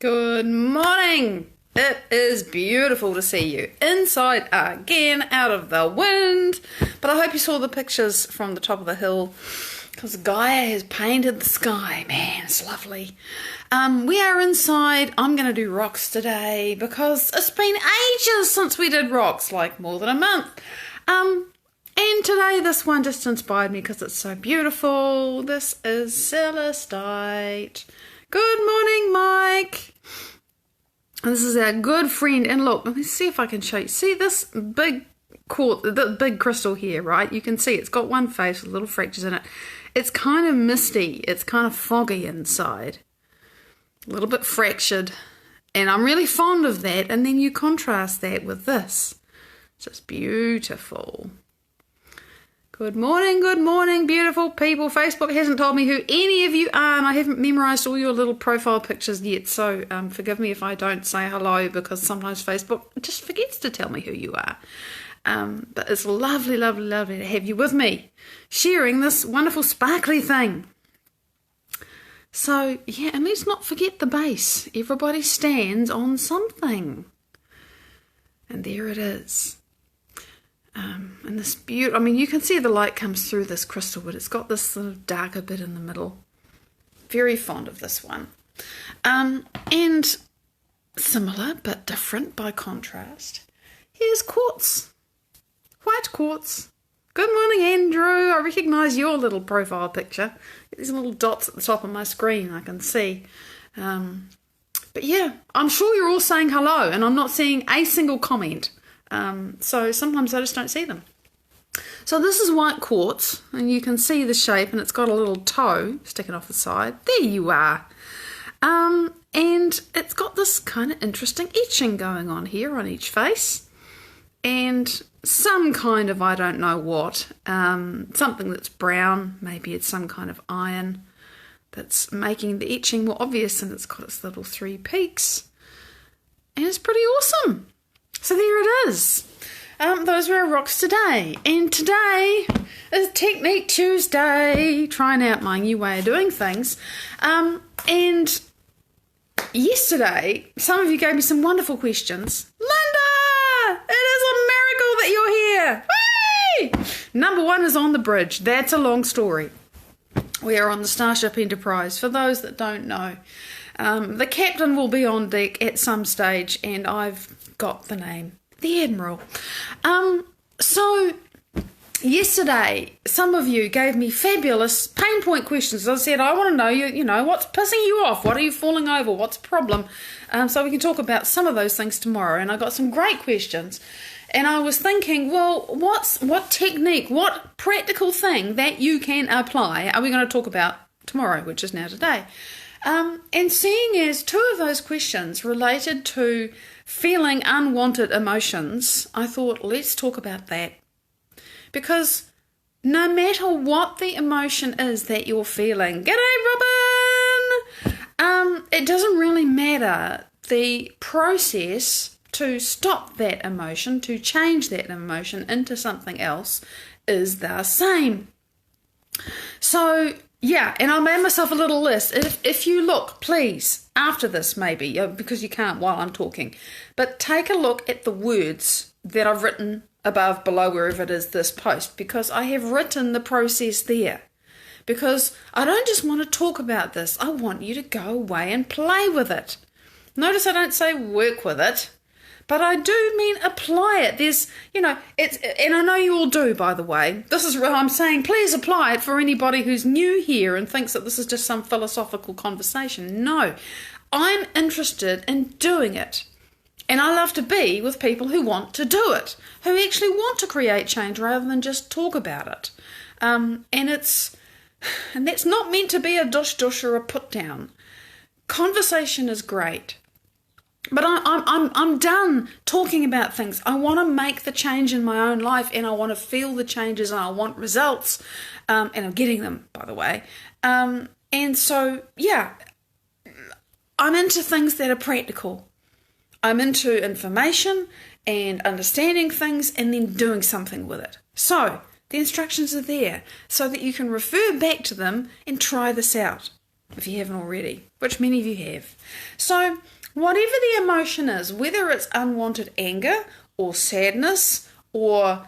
Good morning. It is beautiful to see you inside again, out of the wind. But I hope you saw the pictures from the top of the hill, because Gaia has painted the sky. Man, it's lovely. We are inside. I'm going to do rocks today because it's been ages since we did rocks, like more than a month. And today this one just inspired me because it's so beautiful. This is celestite. Good morning, Mike. This is our good friend. And look, let me see if I can show you. See this big quartz, the big crystal here, right? You can see it's got one face with little fractures in it. It's kind of misty. It's kind of foggy inside. A little bit fractured. And I'm really fond of that. And then you contrast that with this. It's just beautiful. Good morning, beautiful people. Facebook hasn't told me who any of you are, and I haven't memorized all your little profile pictures yet, so forgive me if I don't say hello, because sometimes Facebook just forgets to tell me who you are. But it's lovely, lovely, lovely to have you with me, sharing this wonderful sparkly thing. So, yeah, and let's not forget the base. Everybody stands on something. And there it is. And this beautiful, I mean, you can see the light comes through this crystal, but it's got this sort of darker bit in the middle. Very fond of this one. And similar but different by contrast. Here's quartz. White quartz. Good morning, Andrew. I recognise your little profile picture. These little dots at the top of my screen I can see. But yeah, I'm sure you're all saying hello, and I'm not seeing a single comment. So sometimes I just don't see them. So this is white quartz, and you can see the shape, and it's got a little toe sticking off the side. There you are. And it's got this kind of interesting etching going on here on each face. And some kind of, I don't know what, something that's brown, maybe it's some kind of iron that's making the etching more obvious, and it's got its little three peaks. And it's pretty awesome. So there it is. Those were our rocks today. And today is Technique Tuesday, trying out my new way of doing things. And yesterday, some of you gave me some wonderful questions. Linda, it is a miracle that you're here. Whee! Number one is on the bridge. That's a long story. We are on the Starship Enterprise, for those that don't know. The captain will be on deck at some stage, and I've got the name, the Admiral. So yesterday, some of you gave me fabulous pain point questions. I said, I want to know, you know, what's pissing you off? What are you falling over? What's the problem? So we can talk about some of those things tomorrow. And I got some great questions. And I was thinking, well, what technique, what practical thing that you can apply are we going to talk about tomorrow, which is now today? And seeing as two of those questions related to feeling unwanted emotions, I thought, let's talk about that. Because no matter what the emotion is that you're feeling, g'day Robin, it doesn't really matter. The process to stop that emotion, to change that emotion into something else, is the same. So yeah, and I made myself a little list. If you look, please, after this maybe, because you can't while I'm talking, but take a look at the words that I've written above, below, wherever it is this post, because I have written the process there. Because I don't just want to talk about this, I want you to go away and play with it. Notice I don't say work with it, but I do mean apply it. There's, you know, it's, and I know you all do, by the way. This is what I'm saying. Please apply it for anybody who's new here and thinks that this is just some philosophical conversation. No, I'm interested in doing it. And I love to be with people who want to do it, who actually want to create change rather than just talk about it. And that's not meant to be a dush or a put down. Conversation is great. But I'm done talking about things. I want to make the change in my own life, and I want to feel the changes, and I want results, and I'm getting them, by the way. And so, yeah, I'm into things that are practical. I'm into information and understanding things and then doing something with it. So the instructions are there so that you can refer back to them and try this out. if you haven't already, which many of you have. So whatever the emotion is, whether it's unwanted anger or sadness or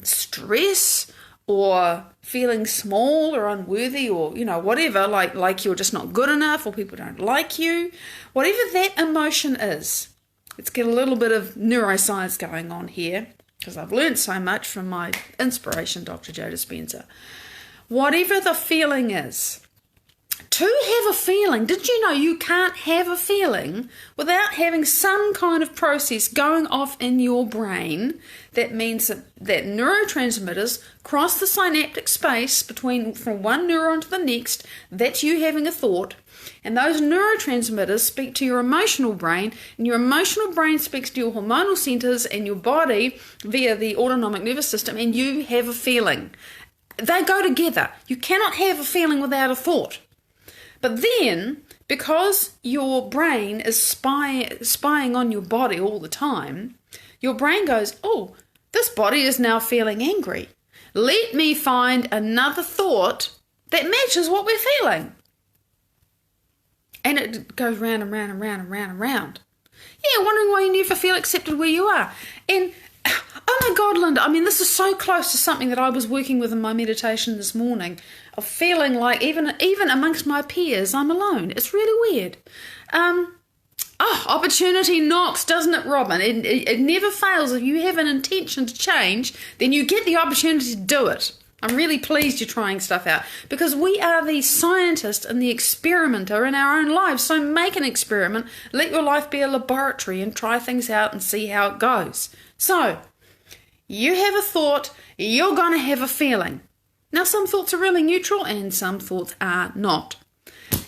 stress or feeling small or unworthy or, whatever, like you're just not good enough or people don't like you, whatever that emotion is, let's get a little bit of neuroscience going on here because I've learned so much from my inspiration, Dr. Joe Dispenza. Whatever the feeling is, to have a feeling, did you know you can't have a feeling without having some kind of process going off in your brain that means that neurotransmitters cross the synaptic space from one neuron to the next, that's you having a thought, and those neurotransmitters speak to your emotional brain, and your emotional brain speaks to your hormonal centers and your body via the autonomic nervous system, and you have a feeling. They go together. You cannot have a feeling without a thought. But then, because your brain is spying on your body all the time, your brain goes, oh, this body is now feeling angry. Let me find another thought that matches what we're feeling. And it goes round and round and round and round and round. Yeah, wondering why you never feel accepted where you are. And oh my God, Linda, this is so close to something that I was working with in my meditation this morning, of feeling like even amongst my peers, I'm alone. It's really weird. Opportunity knocks, doesn't it, Robin? It never fails. If you have an intention to change, then you get the opportunity to do it. I'm really pleased you're trying stuff out because we are the scientist and the experimenter in our own lives. So make an experiment, let your life be a laboratory and try things out and see how it goes. So you have a thought, you're going to have a feeling. Now some thoughts are really neutral and some thoughts are not.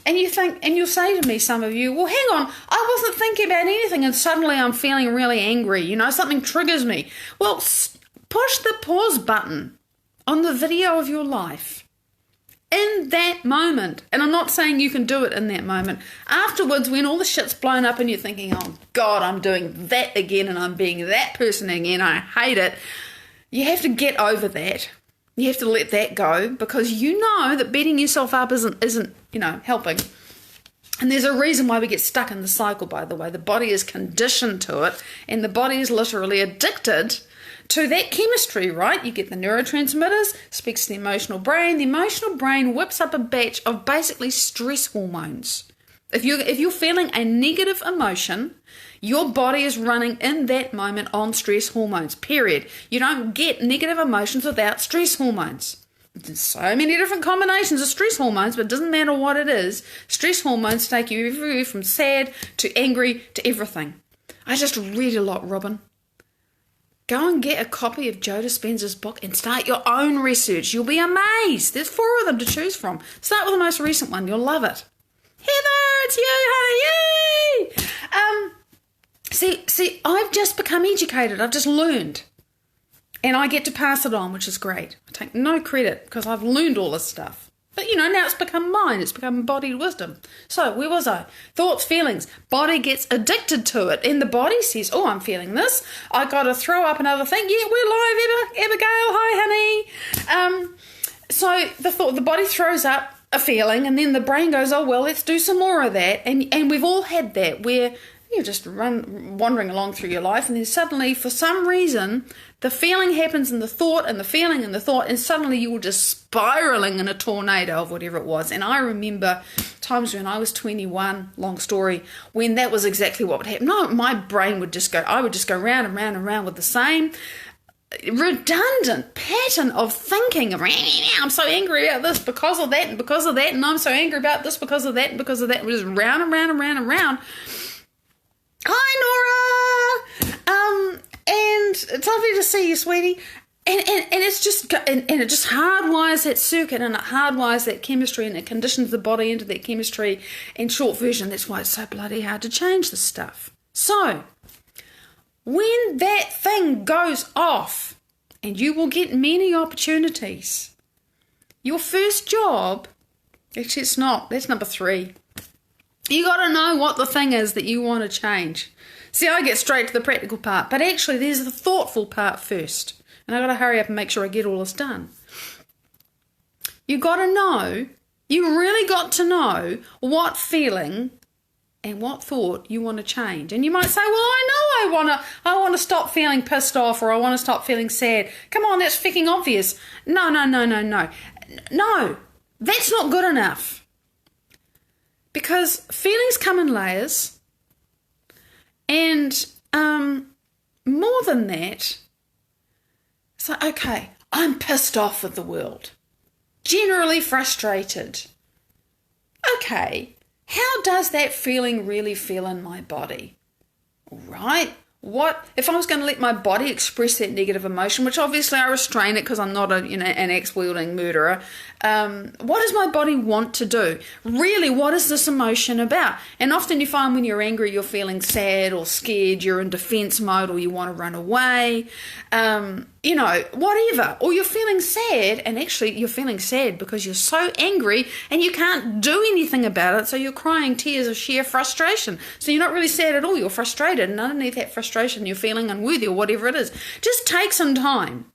And you'll say to me, some of you, well, hang on, I wasn't thinking about anything and suddenly I'm feeling really angry. Something triggers me. Well, push the pause button on the video of your life in that moment. And I'm not saying you can do it in that moment. Afterwards, when all the shit's blown up and you're thinking, oh God, I'm doing that again and I'm being that person again, I hate it. You have to get over that. You have to let that go because you know that beating yourself up isn't helping. And there's a reason why we get stuck in the cycle, by the way. The body is conditioned to it and the body is literally addicted to that chemistry, right? You get the neurotransmitters, speaks to the emotional brain. The emotional brain whips up a batch of basically stress hormones. If you're feeling a negative emotion, your body is running in that moment on stress hormones, period. You don't get negative emotions without stress hormones. There's so many different combinations of stress hormones, but it doesn't matter what it is. Stress hormones take you everywhere from sad to angry to everything. I just read a lot, Robin. Go and get a copy of Joe Dispenza's book and start your own research. You'll be amazed. There's 4 of them to choose from. Start with the most recent one. You'll love it. Heather, it's you, honey. Yay! See, I've just become educated. I've just learned. And I get to pass it on, which is great. I take no credit because I've learned all this stuff. But, now it's become mine. It's become embodied wisdom. So, where was I? Thoughts, feelings. Body gets addicted to it. And the body says, oh, I'm feeling this. I got to throw up another thing. Yeah, we're live, Abigail. Hi, honey. So, the body throws up a feeling and then the brain goes, oh, well, let's do some more of that. And we've all had that where you're just wandering along through your life and then suddenly, for some reason, the feeling happens in the thought and the feeling and the thought, and suddenly you were just spiraling in a tornado of whatever it was. And I remember times when I was 21, long story, when that was exactly what would happen. No, my brain would just go, I would just go round and round and round with the same redundant pattern of thinking of, I'm so angry about this because of that and because of that, and I'm so angry about this because of that and because of that. Just round and round and round and round. Hi, Nora. And it's lovely to see you, sweetie. And it's just and it just hardwires that circuit and it hardwires that chemistry and it conditions the body into that chemistry. In short version, that's why it's so bloody hard to change this stuff. So, when that thing goes off, and you will get many opportunities, your first job, actually it's not, that's number 3. You got to know what the thing is that you want to change. See, I get straight to the practical part, but actually there's the thoughtful part first. And I got to hurry up and make sure I get all this done. You got to know You really got to know what feeling and what thought you want to change. And you might say, well, I know I want to stop feeling pissed off, or I want to stop feeling sad. Come on, that's freaking obvious. No. No, that's not good enough. Because feelings come in layers, and more than that, it's like, okay, I'm pissed off with the world, generally frustrated. Okay, how does that feeling really feel in my body? All right, what if I was going to let my body express that negative emotion, which obviously I restrain it because I'm not an axe-wielding murderer. What does my body want to do? Really, what is this emotion about? And often you find when you're angry, you're feeling sad or scared, you're in defense mode, or you want to run away, whatever. Or you're feeling sad, and actually you're feeling sad because you're so angry and you can't do anything about it, so you're crying tears of sheer frustration. So you're not really sad at all, you're frustrated, and underneath that frustration you're feeling unworthy or whatever it is. Just take some time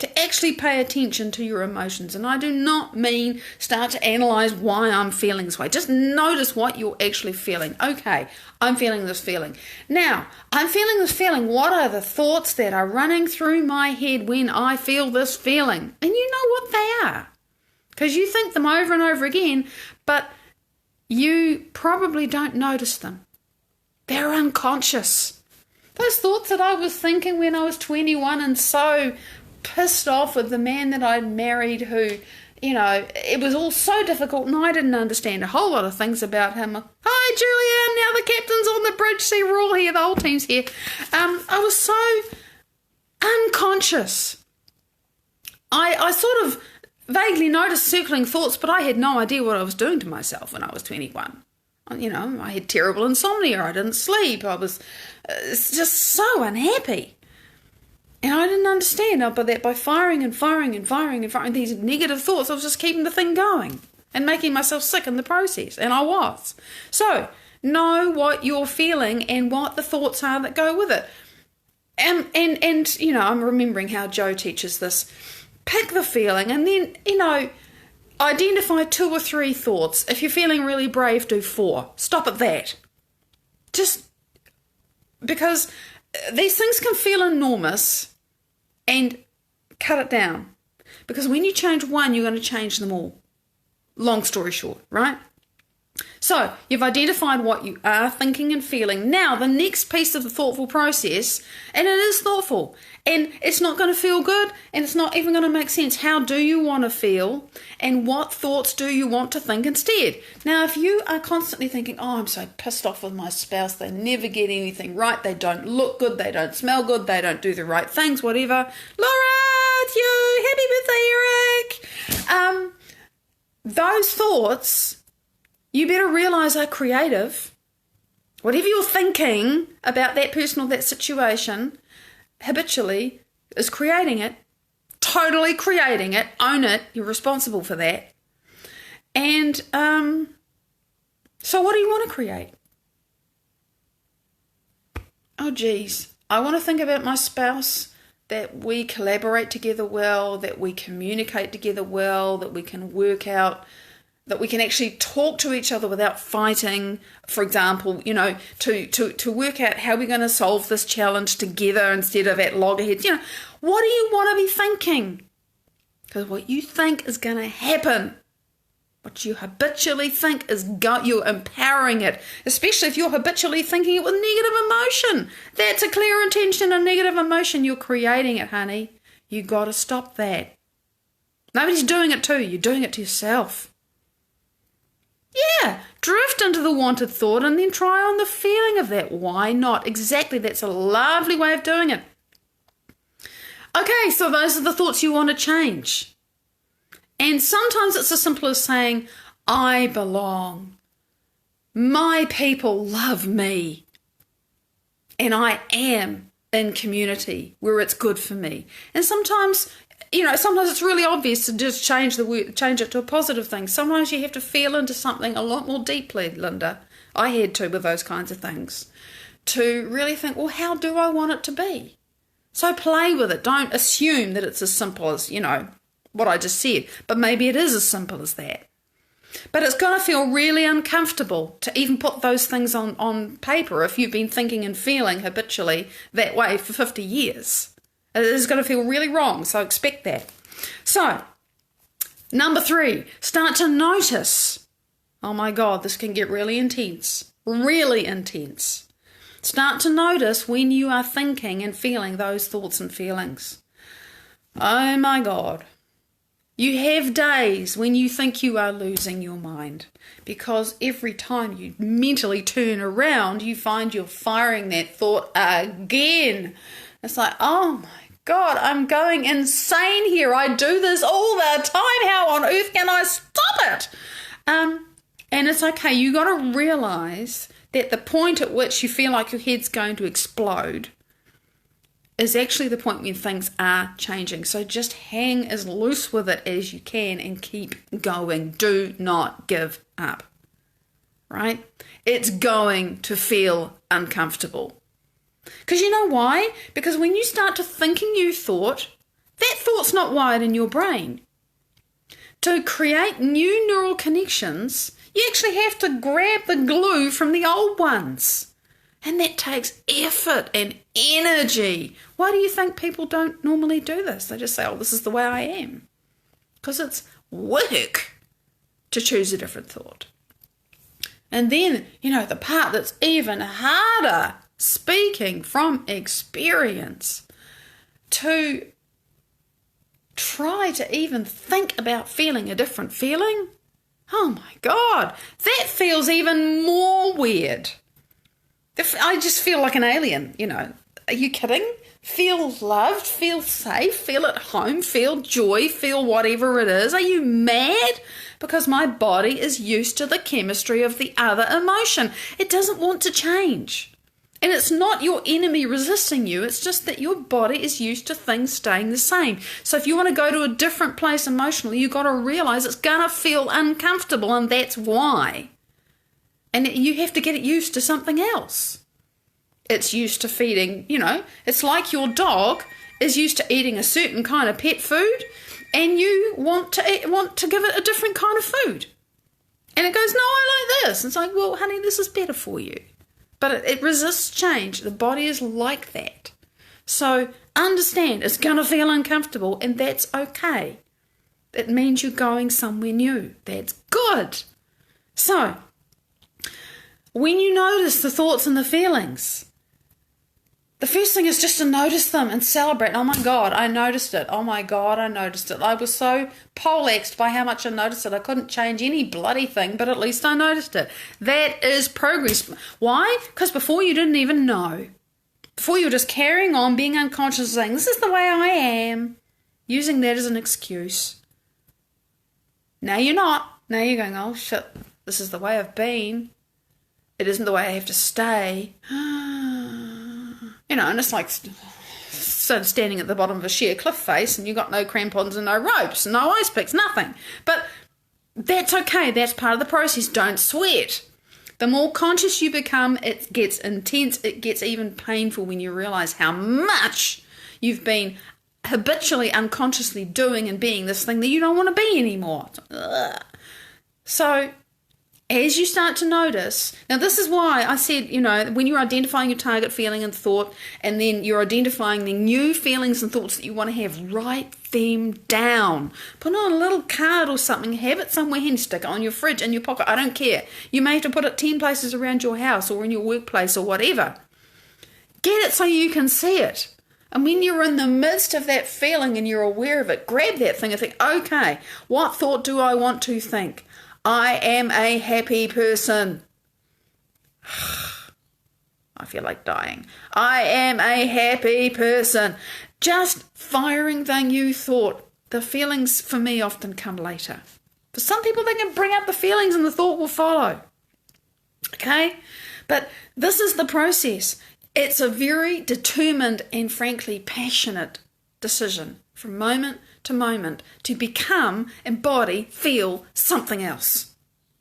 to actually pay attention to your emotions. And I do not mean start to analyze why I'm feeling this way. Just notice what you're actually feeling. Okay, I'm feeling this feeling. Now, I'm feeling this feeling. What are the thoughts that are running through my head when I feel this feeling? And you know what they are, because you think them over and over again, but you probably don't notice them. They're unconscious. Those thoughts that I was thinking when I was 21 and so pissed off with the man that I'd married, who, it was all so difficult and I didn't understand a whole lot of things about him. Hi, Julian, now the captain's on the bridge. See, we're all here, the whole team's here. I was so unconscious. I sort of vaguely noticed circling thoughts, but I had no idea what I was doing to myself when I was 21. I had terrible insomnia. I didn't sleep. I was just so unhappy. And I didn't understand, but that by firing these negative thoughts, I was just keeping the thing going and making myself sick in the process. And I was. So, know what you're feeling and what the thoughts are that go with it. And I'm remembering how Joe teaches this. Pick the feeling and then, identify 2 or 3 thoughts. If you're feeling really brave, do 4. Stop at that. Just because these things can feel enormous, and cut it down. Because when you change one, you're going to change them all. Long story short, right? So, you've identified what you are thinking and feeling. Now, the next piece of the thoughtful process, and it is thoughtful, and it's not going to feel good, and it's not even going to make sense. How do you want to feel, and what thoughts do you want to think instead? Now, if you are constantly thinking, oh, I'm so pissed off with my spouse, they never get anything right, they don't look good, they don't smell good, they don't do the right things, whatever. Laura, it's you, happy birthday, Eric. Those thoughts, you better realise are creative. Whatever you're thinking about that person or that situation, habitually, is creating it, totally creating it, own it, you're responsible for that. And so what do you want to create? Oh geez, I want to think about my spouse, that we collaborate together well, that we communicate together well, that we can work out, that we can actually talk to each other without fighting, for example, to work out how we're going to solve this challenge together instead of at loggerheads. What do you want to be thinking? Because what you think is going to happen. What you habitually think you're empowering it, especially if you're habitually thinking it with negative emotion. That's a clear intention, a negative emotion. You're creating it, honey. You got to stop that. Nobody's doing it to you. You're doing it to yourself. Yeah, drift into the wanted thought and then try on the feeling of that. Why not? Exactly, that's a lovely way of doing it. Okay, so those are the thoughts you want to change. And sometimes it's as simple as saying, I belong. My people love me. And I am in community where it's good for me. And sometimes it's really obvious to just change it to a positive thing. Sometimes you have to feel into something a lot more deeply, Linda. I had to with those kinds of things. To really think, well, how do I want it to be? So play with it. Don't assume that it's as simple as, what I just said. But maybe it is as simple as that. But it's going to feel really uncomfortable to even put those things on paper if you've been thinking and feeling habitually that way for 50 years. It is going to feel really wrong, so expect that. So, number 3, start to notice. Oh my God, this can get really intense. Really intense. Start to notice when you are thinking and feeling those thoughts and feelings. Oh my God. You have days when you think you are losing your mind because every time you mentally turn around, you find you're firing that thought again. It's like, oh my God, I'm going insane here. I do this all the time. How on earth can I stop it? And it's okay. You got to realize that the point at which you feel like your head's going to explode is actually the point when things are changing. So just hang as loose with it as you can and keep going. Do not give up, right? It's going to feel uncomfortable. Because you know why? Because when you start to think a new thought, that thought's not wired in your brain. To create new neural connections, you actually have to grab the glue from the old ones. And that takes effort and energy. Why do you think people don't normally do this? They just say, oh, this is the way I am. Because it's work to choose a different thought. And then, the part that's even harder, speaking from experience, to try to even think about feeling a different feeling. Oh my God, that feels even more weird. I just feel like an alien, Are you kidding? Feel loved, feel safe, feel at home, feel joy, feel whatever it is. Are you mad? Because my body is used to the chemistry of the other emotion. It doesn't want to change. And it's not your enemy resisting you. It's just that your body is used to things staying the same. So if you want to go to a different place emotionally, you've got to realize it's going to feel uncomfortable, and that's why. And you have to get it used to something else. It's used to feeding, it's like your dog is used to eating a certain kind of pet food, and you want to give it a different kind of food. And it goes, no, I like this. And it's like, well, honey, this is better for you. But it resists change. The body is like that. So understand it's going to feel uncomfortable, and that's okay. It means you're going somewhere new. That's good. So when you notice the thoughts and the feelings, the first thing is just to notice them and celebrate. Oh my God, I noticed it. Oh my God, I noticed it. I was so poleaxed by how much I noticed it. I couldn't change any bloody thing, but at least I noticed it. That is progress. Why? Because before you didn't even know. Before you were just carrying on, being unconscious, saying, this is the way I am, using that as an excuse. Now you're not. Now you're going, oh shit, this is the way I've been. It isn't the way I have to stay. And it's like standing at the bottom of a sheer cliff face, and you've got no crampons and no ropes, no ice picks, nothing. But that's okay. That's part of the process. Don't sweat. The more conscious you become, it gets intense. It gets even painful when you realize how much you've been habitually, unconsciously doing and being this thing that you don't want to be anymore. Ugh. So as you start to notice, now this is why I said, when you're identifying your target feeling and thought, and then you're identifying the new feelings and thoughts that you want to have, write them down. Put on a little card or something, have it somewhere handy, stick it on your fridge, in your pocket, I don't care. You may have to put it 10 places around your house or in your workplace or whatever. Get it so you can see it. And when you're in the midst of that feeling and you're aware of it, grab that thing and think, okay, what thought do I want to think? I am a happy person. I feel like dying. I am a happy person. Just firing the new thought. The feelings for me often come later. For some people, they can bring up the feelings and the thought will follow. Okay? But this is the process. It's a very determined and frankly passionate decision from moment to moment to become, embody, feel something else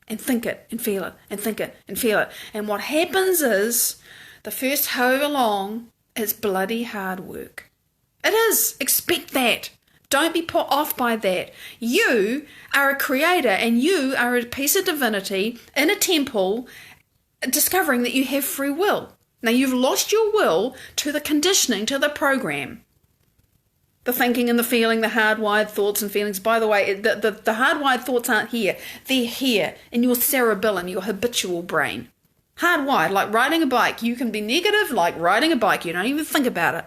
and think it and feel it and think it and feel it. And what happens is the first however long is bloody hard work. It is. Expect that. Don't be put off by that. You are a creator and you are a piece of divinity in a temple discovering that you have free will. Now, you've lost your will to the conditioning, to the program. The thinking and the feeling, the hardwired thoughts and feelings. By the way, the hardwired thoughts aren't here. They're here in your cerebellum, your habitual brain. Hardwired, like riding a bike. You can be negative like riding a bike. You don't even think about it.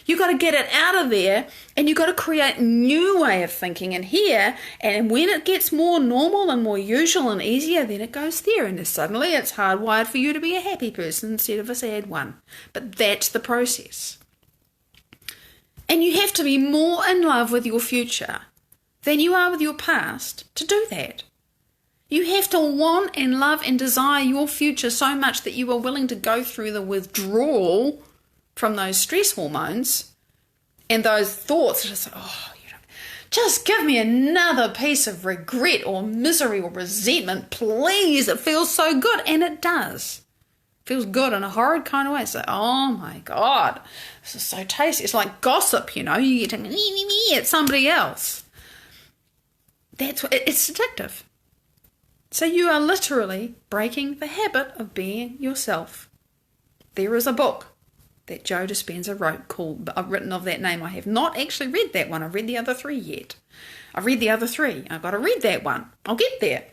You got to get it out of there, and you got to create a new way of thinking in here. And when it gets more normal and more usual and easier, then it goes there, and suddenly it's hardwired for you to be a happy person instead of a sad one. But that's the process. And you have to be more in love with your future than you are with your past to do that. You have to want and love and desire your future so much that you are willing to go through the withdrawal from those stress hormones and those thoughts that say, oh, just give me another piece of regret or misery or resentment, please. It feels so good. And it does. It feels good in a horrid kind of way. It's like, oh my God, this is so tasty. It's like gossip, you get to at somebody else. That's what it's addictive. So you are literally breaking the habit of being yourself. There is a book that Joe Dispenza wrote I've written of that name. I have not actually read that one. I've read the other 3 yet. I've read the other 3. I've got to read that one. I'll get there.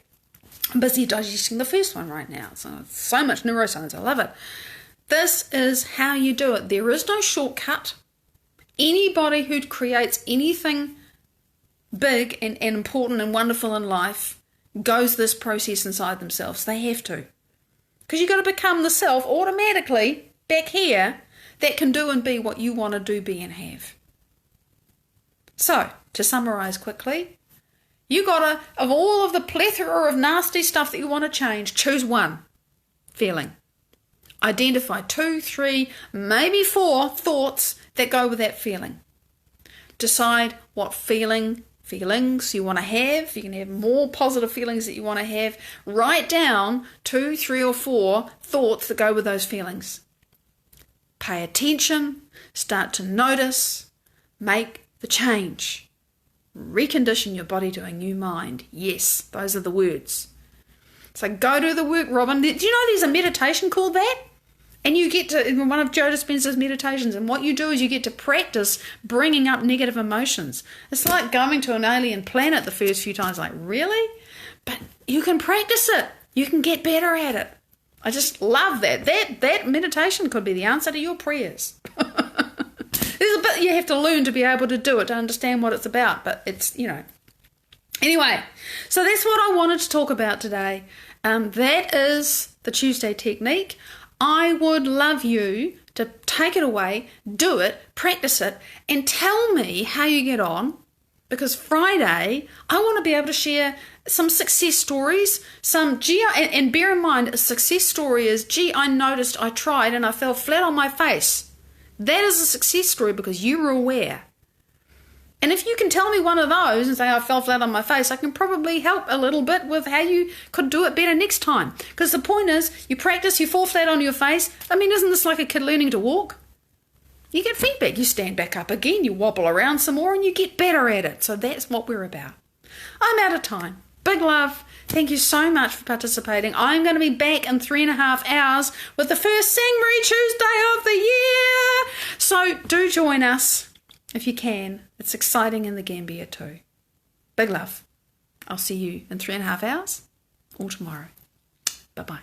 I'm busy digesting the first one right now. So much neuroscience. I love it. This is how you do it. There is no shortcut. Anybody who creates anything big and important and wonderful in life goes this process inside themselves. They have to. Because you've got to become the self automatically back here that can do and be what you want to do, be and have. So, to summarise quickly, you got to, of all of the plethora of nasty stuff that you want to change, choose one feeling. Identify 2, 3, maybe 4 thoughts that go with that feeling. Decide what feelings you want to have. You can have more positive feelings that you want to have. Write down 2, 3 or 4 thoughts that go with those feelings. Pay attention, start to notice, make the change. Recondition your body to a new mind. Yes, those are the words. So go do the work, Robin. Do you know there's a meditation called that? And you get to, in one of Joe Dispenza's meditations, and what you do is you get to practice bringing up negative emotions. It's like going to an alien planet the first few times, like, really? But you can practice it. You can get better at it. I just love that. That meditation could be the answer to your prayers. There's a bit you have to learn to be able to do it, to understand what it's about, but it's, Anyway, so that's what I wanted to talk about today. That is the Tuesday technique. I would love you to take it away, do it, practice it, and tell me how you get on. Because Friday, I want to be able to share some success stories, and bear in mind, a success story is, I noticed, I tried, and I fell flat on my face. That is a success story because you were aware. And if you can tell me one of those and say, I fell flat on my face, I can probably help a little bit with how you could do it better next time. Because the point is, you practice, you fall flat on your face. I mean, isn't this like a kid learning to walk? You get feedback, you stand back up again, you wobble around some more, and you get better at it. So that's what we're about. I'm out of time. Big love. Thank you so much for participating. I'm going to be back in 3.5 hours with the first Sing Marie Tuesday of the year. So do join us if you can. It's exciting in the Gambia too. Big love. I'll see you in 3.5 hours or tomorrow. Bye-bye.